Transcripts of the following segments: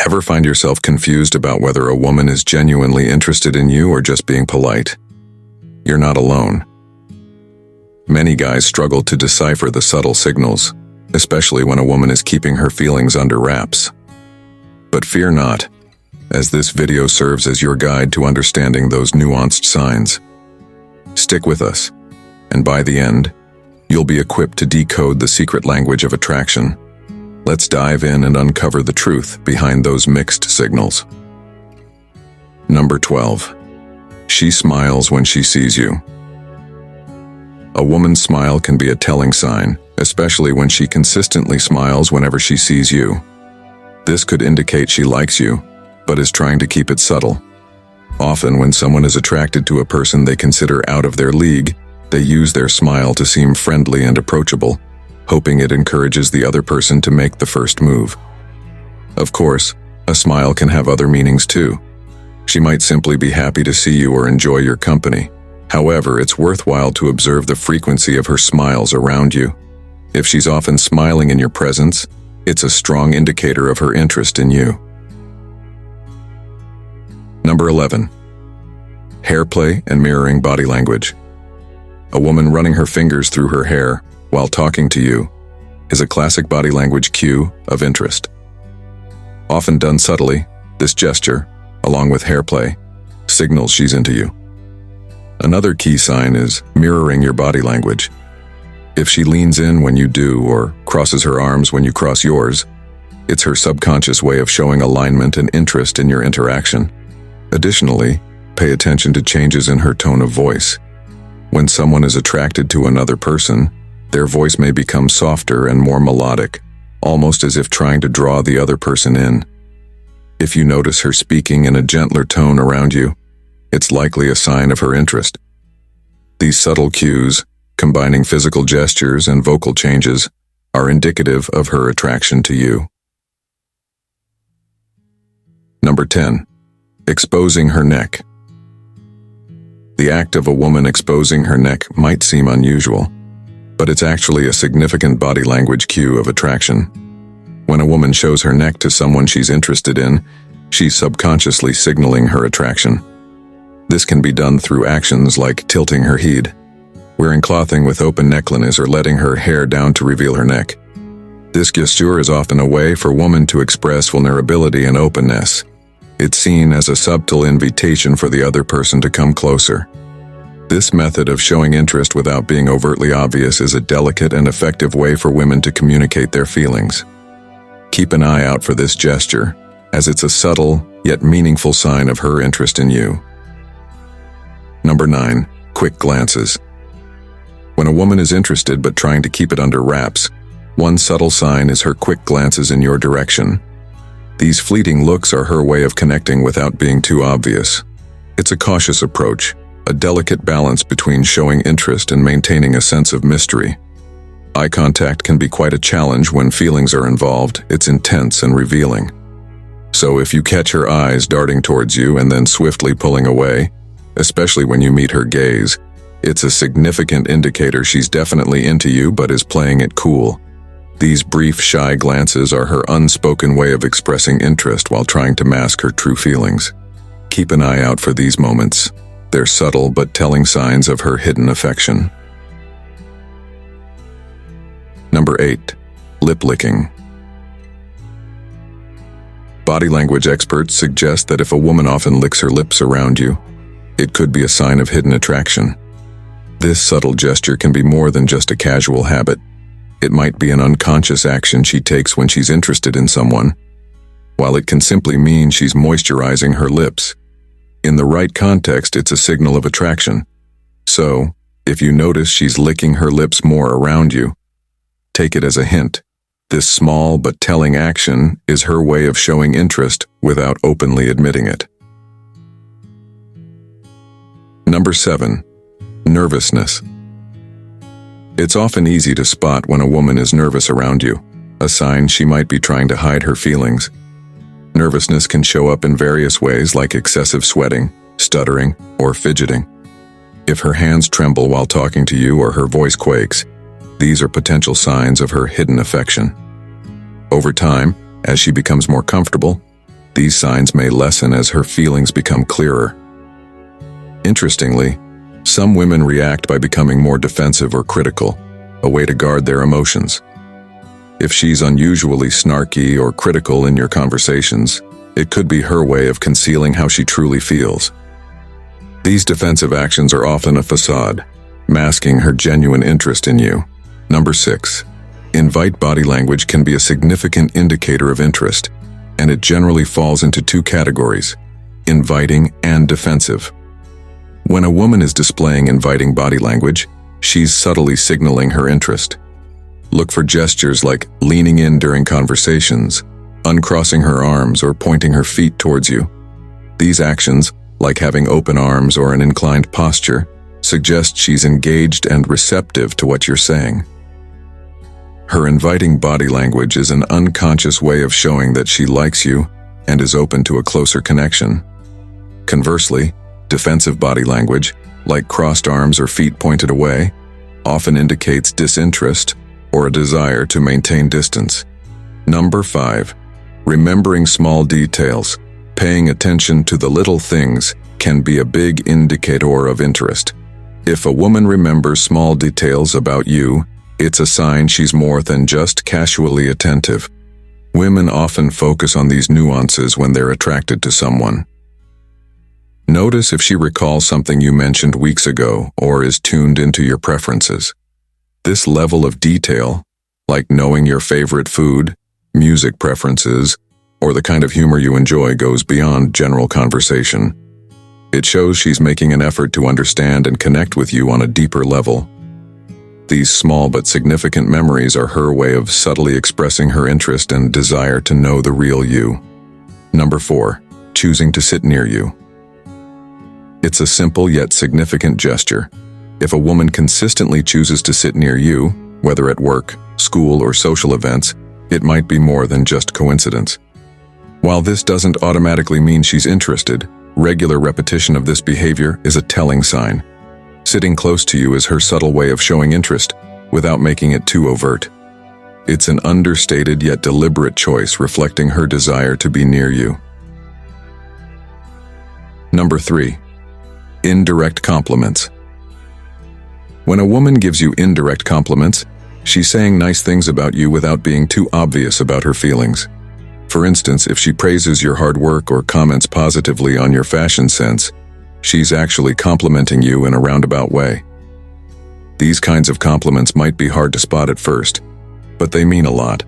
Ever find yourself confused about whether a woman is genuinely interested in you or just being polite? You're not alone. Many guys struggle to decipher the subtle signals, especially when a woman is keeping her feelings under wraps. But fear not, as this video serves as your guide to understanding those nuanced signs. Stick with us, and by the end, you'll be equipped to decode the secret language of attraction. Let's dive in and uncover the truth behind those mixed signals. Number 12. She smiles when she sees you. A woman's smile can be a telling sign, especially when she consistently smiles whenever she sees you. This could indicate she likes you, but is trying to keep it subtle. Often, when someone is attracted to a person they consider out of their league, they use their smile to seem friendly and approachable, hoping it encourages the other person to make the first move. Of course, a smile can have other meanings too. She might simply be happy to see you or enjoy your company. However, it's worthwhile to observe the frequency of her smiles around you. If she's often smiling in your presence, it's a strong indicator of her interest in you. Number 11. Hair play and mirroring body language. A woman running her fingers through her hair while talking to you is a classic body language cue of interest. Often done subtly, this gesture, along with hair play, signals she's into you. Another key sign is mirroring your body language. If she leans in when you do or crosses her arms when you cross yours, it's her subconscious way of showing alignment and interest in your interaction. Additionally, pay attention to changes in her tone of voice. When someone is attracted to another person, their voice may become softer and more melodic, almost as if trying to draw the other person in. If you notice her speaking in a gentler tone around you, it's likely a sign of her interest. These subtle cues, combining physical gestures and vocal changes, are indicative of her attraction to you. Number 10. Exposing her neck. The act of a woman exposing her neck might seem unusual, but it's actually a significant body language cue of attraction. When a woman shows her neck to someone she's interested in, she's subconsciously signaling her attraction. This can be done through actions like tilting her head, wearing clothing with open necklines, or letting her hair down to reveal her neck. This gesture is often a way for women to express vulnerability and openness. It's seen as a subtle invitation for the other person to come closer. This method of showing interest without being overtly obvious is a delicate and effective way for women to communicate their feelings. Keep an eye out for this gesture, as it's a subtle yet meaningful sign of her interest in you. Number 9. Quick glances. When a woman is interested but trying to keep it under wraps, one subtle sign is her quick glances in your direction. These fleeting looks are her way of connecting without being too obvious. It's a cautious approach, a delicate balance between showing interest and maintaining a sense of mystery. Eye contact can be quite a challenge when feelings are involved. It's intense and revealing. So if you catch her eyes darting towards you and then swiftly pulling away, especially when you meet her gaze, it's a significant indicator she's definitely into you but is playing it cool. These brief, shy glances are her unspoken way of expressing interest while trying to mask her true feelings. Keep an eye out for these moments. They're subtle but telling signs of her hidden affection. Number 8. Lip licking. Body language experts suggest that if a woman often licks her lips around you, it could be a sign of hidden attraction. This subtle gesture can be more than just a casual habit. It might be an unconscious action she takes when she's interested in someone, while it can simply mean she's moisturizing her lips. In the right context, it's a signal of attraction. So, if you notice she's licking her lips more around you, take it as a hint. This small but telling action is her way of showing interest without openly admitting it. Number 7. Nervousness. It's often easy to spot when a woman is nervous around you, a sign she might be trying to hide her feelings. Nervousness can show up in various ways like excessive sweating, stuttering, or fidgeting. If her hands tremble while talking to you or her voice quakes, these are potential signs of her hidden affection. Over time, as she becomes more comfortable, These signs may lessen as her feelings become clearer. Interestingly, some women react by becoming more defensive or critical, a way to guard their emotions. If she's unusually snarky or critical in your conversations, it could be her way of concealing how she truly feels. These defensive actions are often a facade, masking her genuine interest in you. Number 6. Invite body language can be a significant indicator of interest, and it generally falls into two categories: inviting and defensive. When a woman is displaying inviting body language, she's subtly signaling her interest. Look for gestures like leaning in during conversations, uncrossing her arms, or pointing her feet towards you. These actions, like having open arms or an inclined posture, suggest she's engaged and receptive to what you're saying. Her inviting body language is an unconscious way of showing that she likes you and is open to a closer connection. Conversely, defensive body language, like crossed arms or feet pointed away, often indicates disinterest or a desire to maintain distance. Number 5. Remembering small details. Paying attention to the little things can be a big indicator of interest. If a woman remembers small details about you, it's a sign she's more than just casually attentive. Women often focus on these nuances when they're attracted to someone. Notice if she recalls something you mentioned weeks ago or is tuned into your preferences. This level of detail, like knowing your favorite food, music preferences, or the kind of humor you enjoy, goes beyond general conversation. It shows she's making an effort to understand and connect with you on a deeper level. These small but significant memories are her way of subtly expressing her interest and desire to know the real you. Number 4. Choosing to sit near you. It's a simple yet significant gesture. If a woman consistently chooses to sit near you, whether at work, school, or social events, it might be more than just coincidence. While this doesn't automatically mean she's interested, regular repetition of this behavior is a telling sign. Sitting close to you is her subtle way of showing interest, without making it too overt. It's an understated yet deliberate choice reflecting her desire to be near you. Number 3. Indirect compliments. When a woman gives you indirect compliments, she's saying nice things about you without being too obvious about her feelings. For instance, if she praises your hard work or comments positively on your fashion sense, she's actually complimenting you in a roundabout way. These kinds of compliments might be hard to spot at first, but they mean a lot.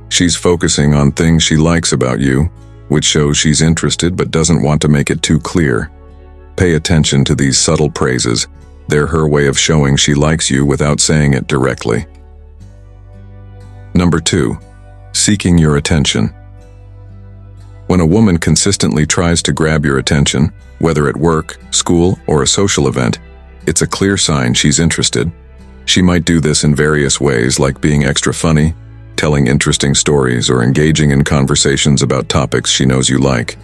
She's focusing on things she likes about you, which shows she's interested but doesn't want to make it too clear. Pay attention to these subtle praises. They're her way of showing she likes you without saying it directly. Number 2. Seeking your attention. When a woman consistently tries to grab your attention, whether at work, school, or a social event, it's a clear sign she's interested. She might do this in various ways, like being extra funny, telling interesting stories, or engaging in conversations about topics she knows you like.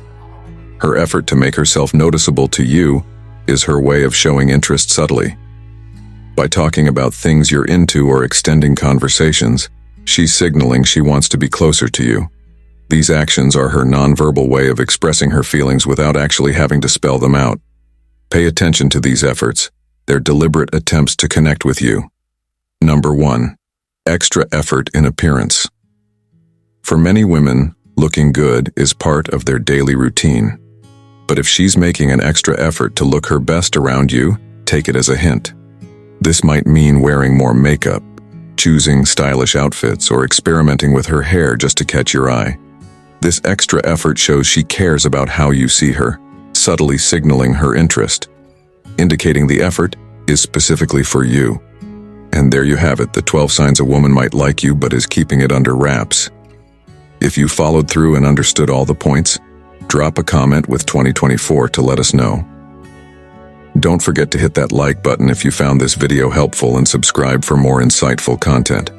Her effort to make herself noticeable to you is her way of showing interest subtly. By talking about things you're into or extending conversations, she's signaling she wants to be closer to you. These actions are her nonverbal way of expressing her feelings without actually having to spell them out. Pay attention to these efforts. They're deliberate attempts to connect with you. Number 1. Extra effort in appearance. For many women, looking good is part of their daily routine. But if she's making an extra effort to look her best around you, take it as a hint. This might mean wearing more makeup, choosing stylish outfits, or experimenting with her hair just to catch your eye. This extra effort shows she cares about how you see her, subtly signaling her interest. Indicating the effort is specifically for you. And there you have it, the 12 signs a woman might like you but is keeping it under wraps. If you followed through and understood all the points, drop a comment with 2024 to let us know. Don't forget to hit that like button if you found this video helpful and subscribe for more insightful content.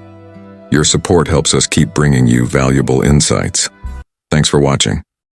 Your support helps us keep bringing you valuable insights. Thanks for watching.